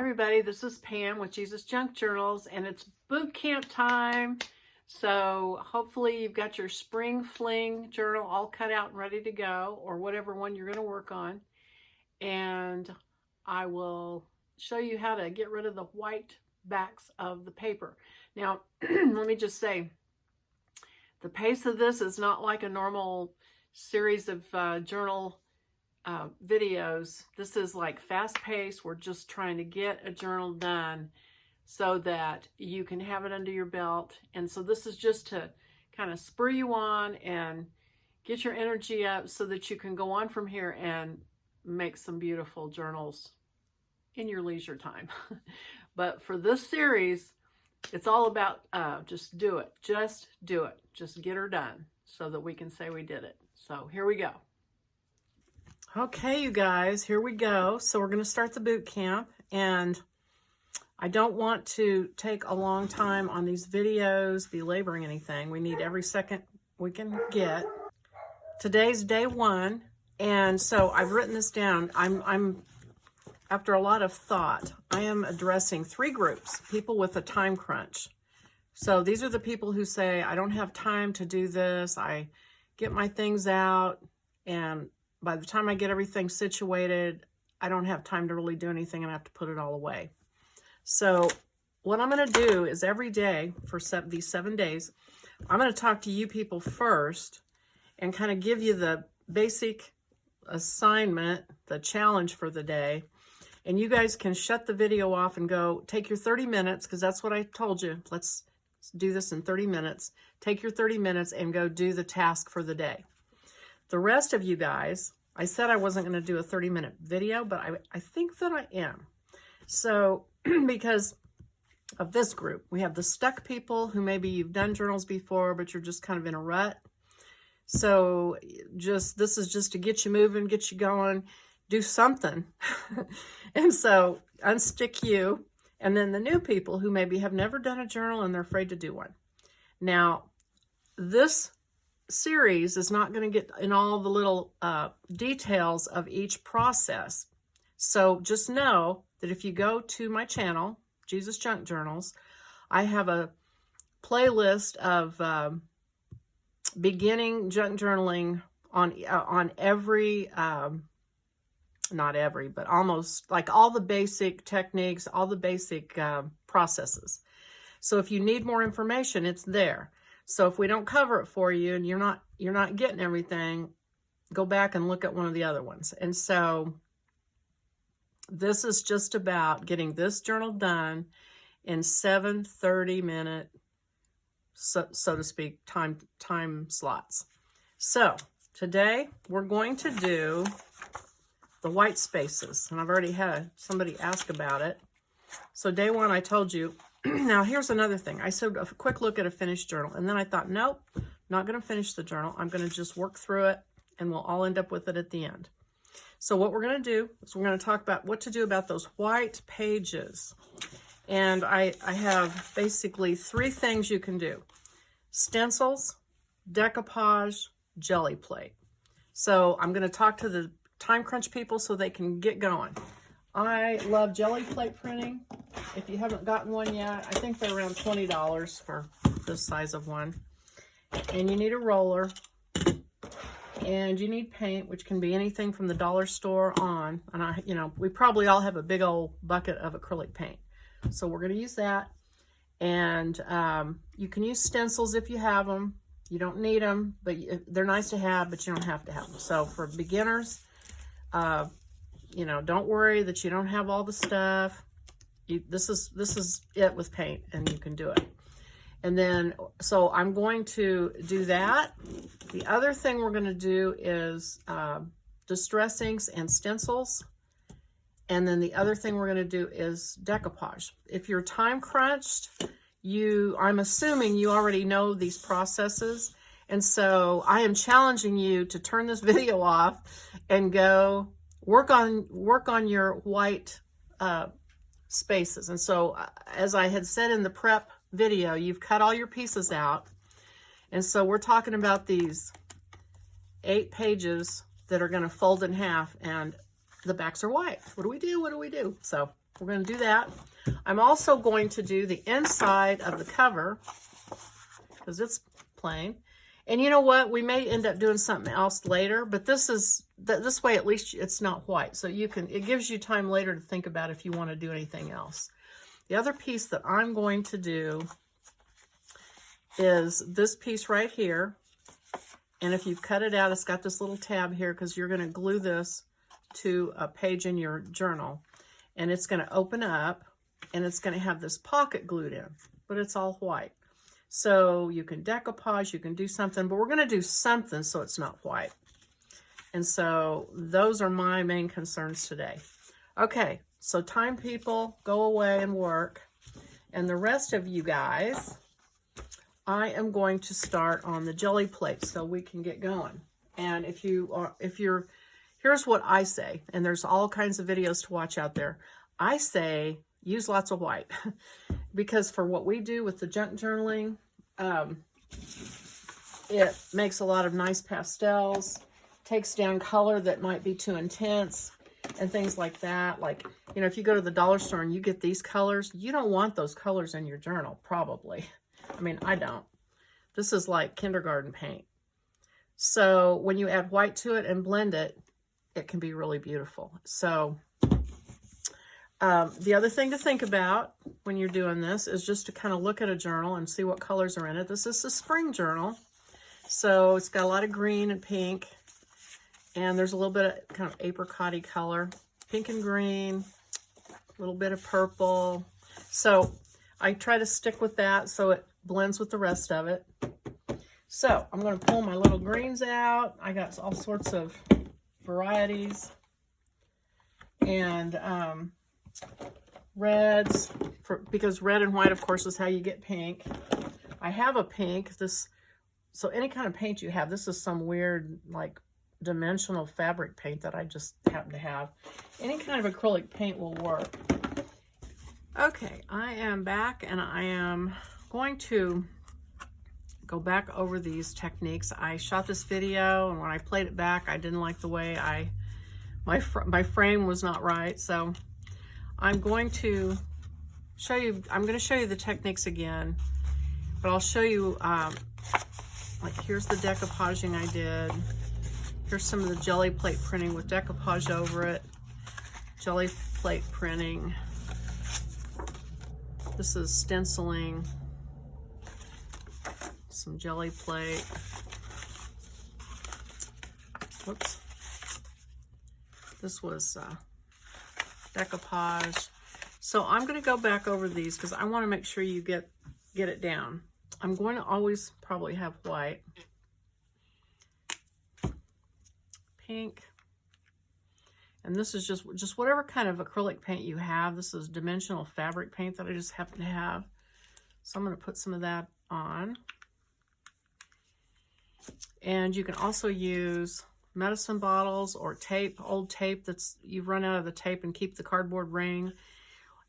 everybody, this is Pam with Jesus Junk Journals, and it's boot camp time. So hopefully you've got your spring fling journal all cut out and ready to go, or whatever one you're going to work on. And I will show you how to get rid of the white backs of the paper. Now, let me just say, the pace of this is not like a normal series of journal videos. This is like fast paced. We're just trying to get a journal done so that you can have it under your belt. And so this is just to kind of spur you on and get your energy up so that you can go on from here and make some beautiful journals in your leisure time. But for this series, it's all about just do it. Just do it. Just get her done so that we can say we did it. So here we go. Okay, you guys, here we go. So we're going to start the boot camp, and I don't want to take a long time on these videos, belaboring anything. We need every second we can get. Today's day one, and so I've written this down. I'm after a lot of thought, I am addressing 3 groups, people with a time crunch. So these are the people who say, I don't have time to do this. I get my things out, and by the time I get everything situated, I don't have time to really do anything, and I have to put it all away. So what I'm going to do is every day for these 7 days, I'm going to talk to you people first and kind of give you the basic assignment, the challenge for the day. And you guys can shut the video off and go take your 30 minutes, because that's what I told you. Let's do this in 30 minutes. Take your 30 minutes and go do the task for the day. The rest of you guys, I said I wasn't going to do a 30-minute video, but I think that I am. So because of this group, we have the stuck people who maybe you've done journals before, but you're just kind of in a rut. So this is just to get you moving, get you going, do something. And so unstick you. And then the new people who maybe have never done a journal and they're afraid to do one. Now, this series is not going to get in all the little details of each process. So just know that if you go to my channel, Jesus Junk Journals, I have a playlist of beginning junk journaling on every, not every, but almost like all the basic techniques, all the basic processes. So if you need more information, it's there. So if we don't cover it for you and you're not getting everything, go back and look at one of the other ones. And so this is just about getting this journal done in 7 30-minute, so to speak, time slots. So today we're going to do the white spaces, and I've already had somebody ask about it. So day one, I told you. Now, here's another thing. I said a quick look at a finished journal, and then I thought, nope, not going to finish the journal. I'm going to just work through it, and we'll all end up with it at the end. So what we're going to do is we're going to talk about what to do about those white pages. And I have basically 3 things you can do: stencils, decoupage, jelly plate. So I'm going to talk to the time crunch people so they can get going. I love jelly plate printing. If you haven't gotten one yet, I think they're around $20 for this size of one. And you need a roller, and you need paint, which can be anything from the dollar store on. And we probably all have a big old bucket of acrylic paint. So we're going to use that. And you can use stencils if you have them. You don't need them, but they're nice to have, but you don't have to have them. So for beginners, don't worry that you don't have all the stuff. This is it with paint, and you can do it. And then, so I'm going to do that. The other thing we're going to do is distressings and stencils. And then the other thing we're going to do is decoupage. If you're time crunched, I'm assuming you already know these processes. And so I am challenging you to turn this video off and go work on your white spaces. And so as I had said in the prep video, you've cut all your pieces out. And so we're talking about these 8 pages that are going to fold in half, and the backs are white. What do we do? What do we do? So we're going to do that. I'm also going to do the inside of the cover because it's plain. And you know what? We may end up doing something else later, but this way at least it's not white. So it gives you time later to think about if you want to do anything else. The other piece that I'm going to do is this piece right here. And if you've cut it out, it's got this little tab here because you're going to glue this to a page in your journal. And it's going to open up and it's going to have this pocket glued in, but it's all white. So you can decoupage, you can do something, but we're going to do something so it's not white. And so those are my main concerns today. Okay, so time people, go away and work. And the rest of you guys, I am going to start on the jelly plate so we can get going. And here's what I say, and there's all kinds of videos to watch out there. I say use lots of white because for what we do with the junk journaling, it makes a lot of nice pastels, takes down color that might be too intense and things like that. Like, you know, if you go to the dollar store and you get these colors, you don't want those colors in your journal, probably. I mean, I don't. This is like kindergarten paint. So when you add white to it and blend it, it can be really beautiful. So the other thing to think about when you're doing this is just to kind of look at a journal and see what colors are in it. This is a spring journal. So it's got a lot of green and pink. And there's a little bit of kind of apricot-y color. Pink and green. A little bit of purple. So I try to stick with that so it blends with the rest of it. So I'm going to pull my little greens out. I got all sorts of varieties. And reds, because red and white, of course, is how you get pink. I have a pink. So any kind of paint you have, this is some weird, like, dimensional fabric paint that I just happen to have. Any kind of acrylic paint will work. Okay, I am back, and I am going to go back over these techniques. I shot this video, and when I played it back, I didn't like the way my frame was not right. So I'm going to show you the techniques again, but I'll show you, like, here's the decoupaging I did. Here's some of the jelly plate printing with decoupage over it. Jelly plate printing. This is stenciling. Some jelly plate. Whoops. This was decoupage. So I'm going to go back over these because I want to make sure you get it down. I'm going to always probably have white. Pink. And this is just whatever kind of acrylic paint you have. This is dimensional fabric paint that I just happen to have. So I'm going to put some of that on. And you can also use medicine bottles or tape, old tape that's you've run out of the tape and keep the cardboard ring.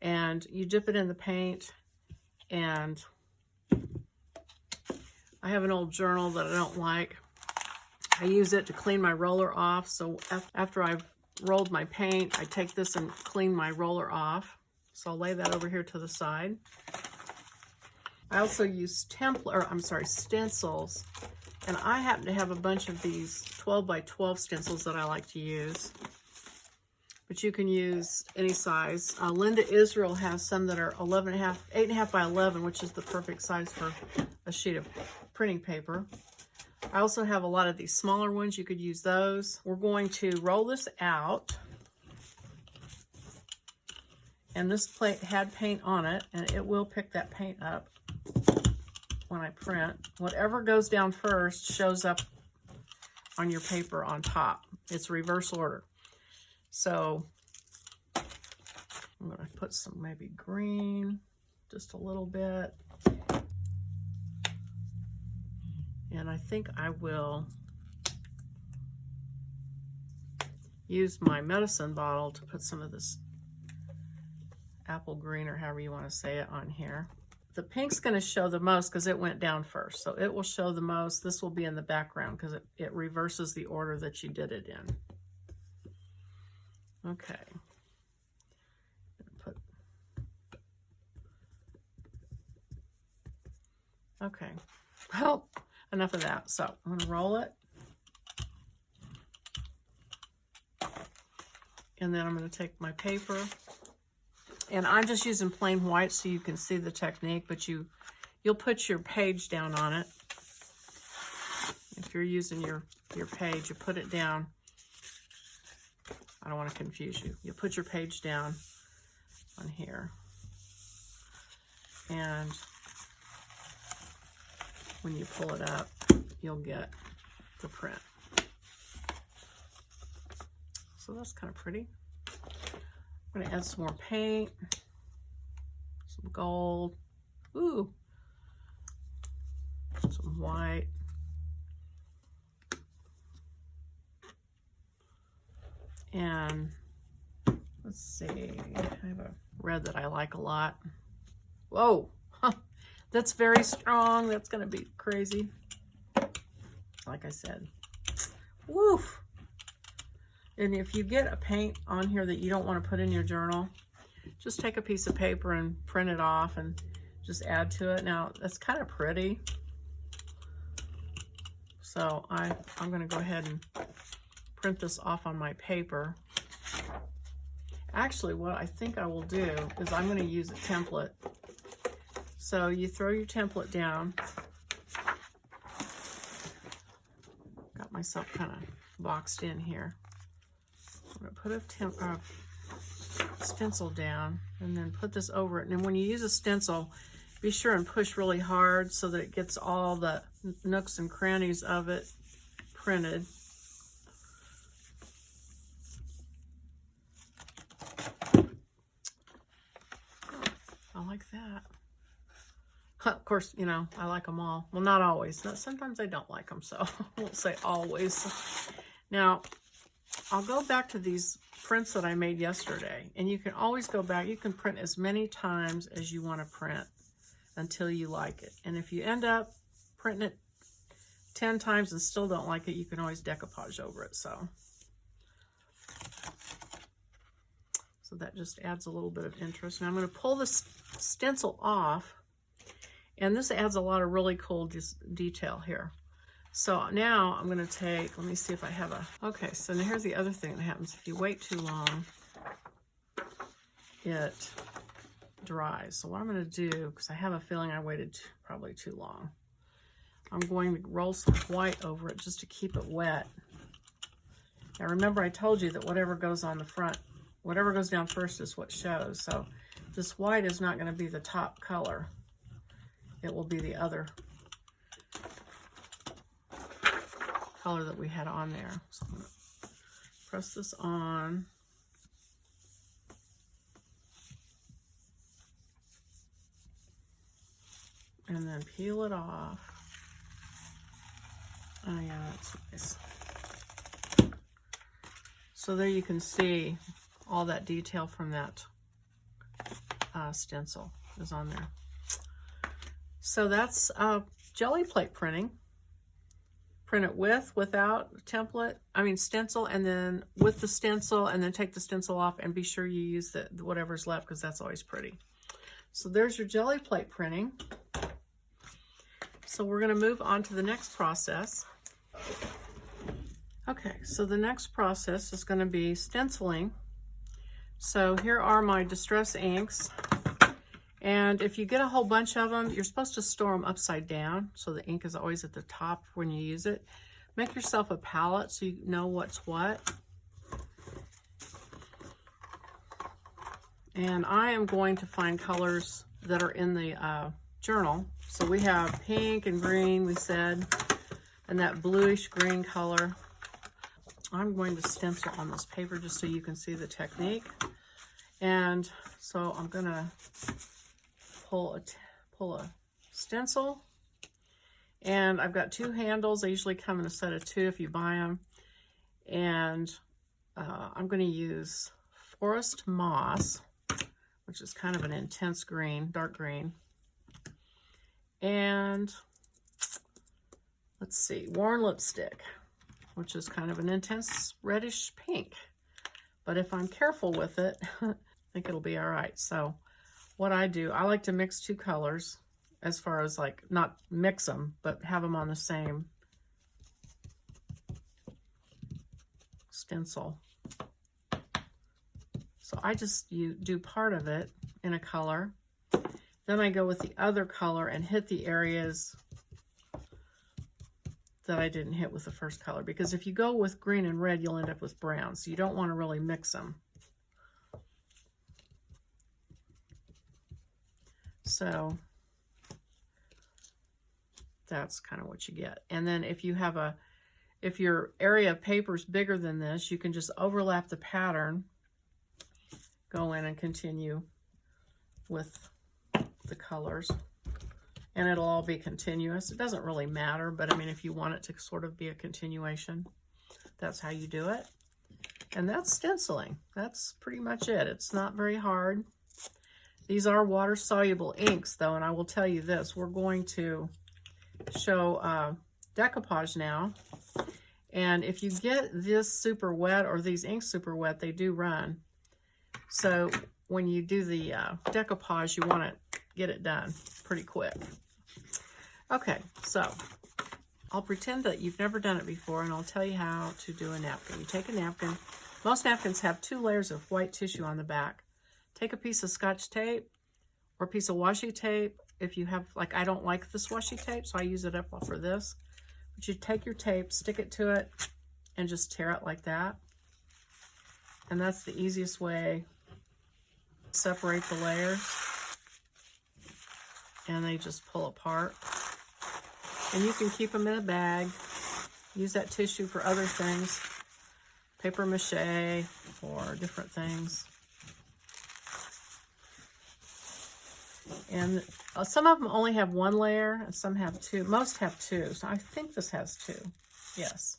And you dip it in the paint. And I have an old journal that I don't like. I use it to clean my roller off. So after I've rolled my paint, I take this and clean my roller off. So I'll lay that over here to the side. I also use stencils. And I happen to have a bunch of these 12 by 12 stencils that I like to use. But you can use any size. Linda Israel has some that are 8.5 by 11, which is the perfect size for a sheet of printing paper. I also have a lot of these smaller ones. You could use those. We're going to roll this out. And this plate had paint on it, and it will pick that paint up when I print. Whatever goes down first shows up on your paper on top. It's reverse order. So I'm going to put some maybe green, just a little bit. And I think I will use my medicine bottle to put some of this apple green, or however you want to say it, on here. The pink's going to show the most because it went down first. So it will show the most. This will be in the background because it reverses the order that you did it in. Okay. Put Okay, well, enough of that. So I'm going to roll it. And then I'm going to take my paper. And I'm just using plain white so you can see the technique, but you'll put your page down on it. If you're using your page, you put it down. I don't want to confuse you. You put your page down on here. And when you pull it up, you'll get the print. So that's kind of pretty. I'm going to add some more paint, some gold, ooh, some white. And let's see, I have a red that I like a lot. Whoa, that's very strong. That's going to be crazy. Like I said, woof. And if you get a paint on here that you don't want to put in your journal, just take a piece of paper and print it off and just add to it. Now, that's kind of pretty. So I'm going to go ahead and print this off on my paper. Actually, what I think I will do is I'm going to use a template. So you throw your template down. Got myself kind of boxed in here. I'm going to put a stencil down and then put this over it. And when you use a stencil, be sure and push really hard so that it gets all the nooks and crannies of it printed. I like that. Of course, you know, I like them all. Well, not always. Sometimes I don't like them, so I won't say always. Now, I'll go back to these prints that I made yesterday, and you can always go back. You can print as many times as you want to print until you like it. And if you end up printing it 10 times and still don't like it, you can always decoupage over it. So that just adds a little bit of interest. Now I'm going to pull this stencil off, and this adds a lot of really cool detail here. So now I'm going to take, let me see if I have okay, so now here's the other thing that happens. If you wait too long, it dries. So what I'm going to do, because I have a feeling I waited probably too long, I'm going to roll some white over it just to keep it wet. Now remember, I told you that whatever goes on the front, whatever goes down first is what shows. So this white is not going to be the top color. It will be the other color that we had on there. So I'm going to press this on. And then peel it off. Oh yeah, that's nice. So there you can see all that detail from that stencil is on there. So that's jelly plate printing. Print it without template, stencil, and then with the stencil, and then take the stencil off and be sure you use whatever's left, because that's always pretty. So there's your jelly plate printing. So we're going to move on to the next process. Okay, so the next process is going to be stenciling. So here are my distress inks. And if you get a whole bunch of them, you're supposed to store them upside down, so the ink is always at the top when you use it. Make yourself a palette so you know what's what. And I am going to find colors that are in the journal. So we have pink and green, we said, and that bluish green color. I'm going to stencil on this paper just so you can see the technique. And so I'm going to pull a stencil, and I've got two handles. They usually come in a set of 2 if you buy them, and I'm going to use Forest Moss, which is kind of an intense green, dark green, and let's see, Worn Lipstick, which is kind of an intense reddish pink, but if I'm careful with it, I think it'll be all right. So what I do, I like to mix 2 colors as far as like not mix them, but have them on the same stencil. So I just do part of it in a color. Then I go with the other color and hit the areas that I didn't hit with the first color. Because if you go with green and red, you'll end up with brown. So you don't want to really mix them. So that's kind of what you get. And then if you have if your area of paper is bigger than this, you can just overlap the pattern, go in and continue with the colors, and it'll all be continuous. It doesn't really matter, but I mean, if you want it to sort of be a continuation, that's how you do it. And that's stenciling. That's pretty much it. It's not very hard. These are water-soluble inks, though, and I will tell you this. We're going to show decoupage now. And if you get this super wet or these inks super wet, they do run. So when you do the decoupage, you want to get it done pretty quick. Okay, so I'll pretend that you've never done it before, and I'll tell you how to do a napkin. You take a napkin. Most napkins have 2 layers of white tissue on the back. Take a piece of Scotch tape or a piece of washi tape. If you have, like, I don't like this washi tape, so I use it up for this. But you take your tape, stick it to it, and just tear it like that. And that's the easiest way to separate the layers. And they just pull apart. And you can keep them in a bag. Use that tissue for other things. Paper mache or different things. And some of them only have 1 layer, and some have 2. Most have 2, so I think this has 2. Yes.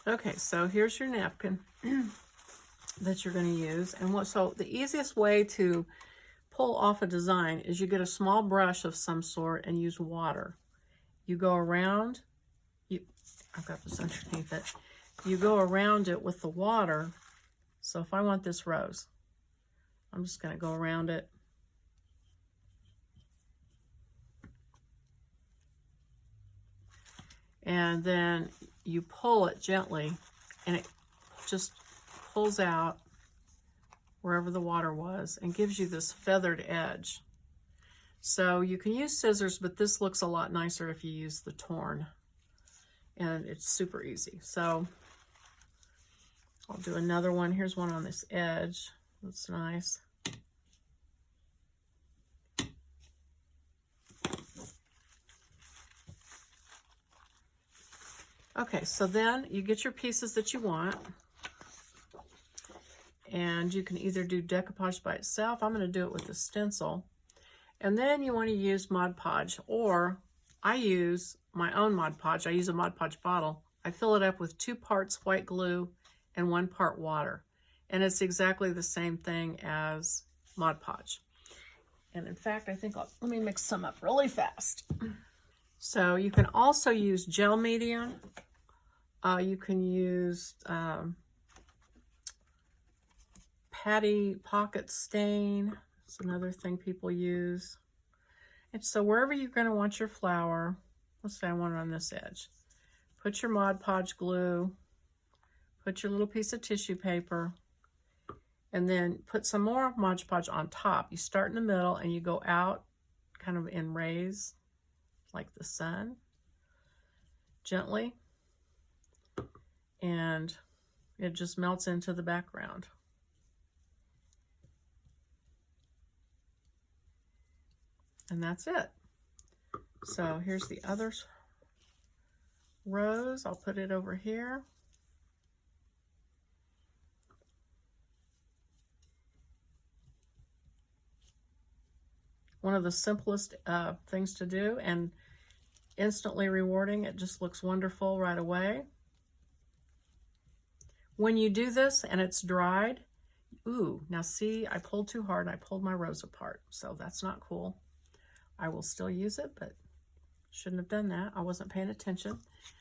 Okay, so here's your napkin that you're going to use. And so the easiest way to pull off a design is you get a small brush of some sort and use water. You go around, I've got this underneath it. You go around it with the water. So if I want this rose, I'm just going to go around it. And then you pull it gently, and it just pulls out wherever the water was and gives you this feathered edge. So you can use scissors, but this looks a lot nicer if you use the torn. And it's super easy. So I'll do another one. Here's one on this edge. That's nice. Okay, so then you get your pieces that you want. And you can either do decoupage by itself. I'm going to do it with the stencil. And then you want to use Mod Podge, or I use my own Mod Podge. I use a Mod Podge bottle. I fill it up with 2 parts white glue and 1 part water. And it's exactly the same thing as Mod Podge. And in fact, I think let me mix some up really fast. So you can also use gel medium. You can use Patty Pocket Stain. It's another thing people use. And so wherever you're going to want your flower, let's say I want it on this edge, put your Mod Podge glue, put your little piece of tissue paper, and then put some more Mod Podge on top. You start in the middle and you go out kind of in rays like the sun, gently, and it just melts into the background. And that's it. So here's the other rose. I'll put it over here. One of the simplest things to do, and instantly rewarding. It just looks wonderful right away. When you do this and it's dried, ooh, now see, I pulled too hard and I pulled my rose apart. So that's not cool. I will still use it, but shouldn't have done that. I wasn't paying attention.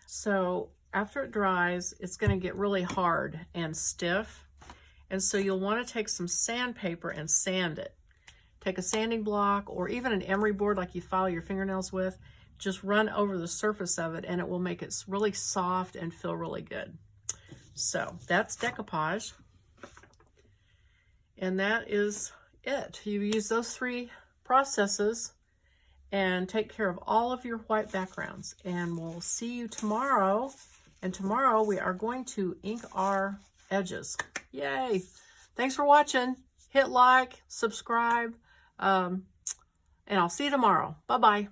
So after it dries, it's going to get really hard and stiff. And so you'll want to take some sandpaper and sand it. Take a sanding block or even an emery board like you file your fingernails with. Just run over the surface of it and it will make it really soft and feel really good. So that's decoupage. And that is it. You use those 3 processes and take care of all of your white backgrounds. And we'll see you tomorrow. And tomorrow we are going to ink our edges. Yay! Thanks for watching. Hit like, subscribe, and I'll see you tomorrow. Bye-bye.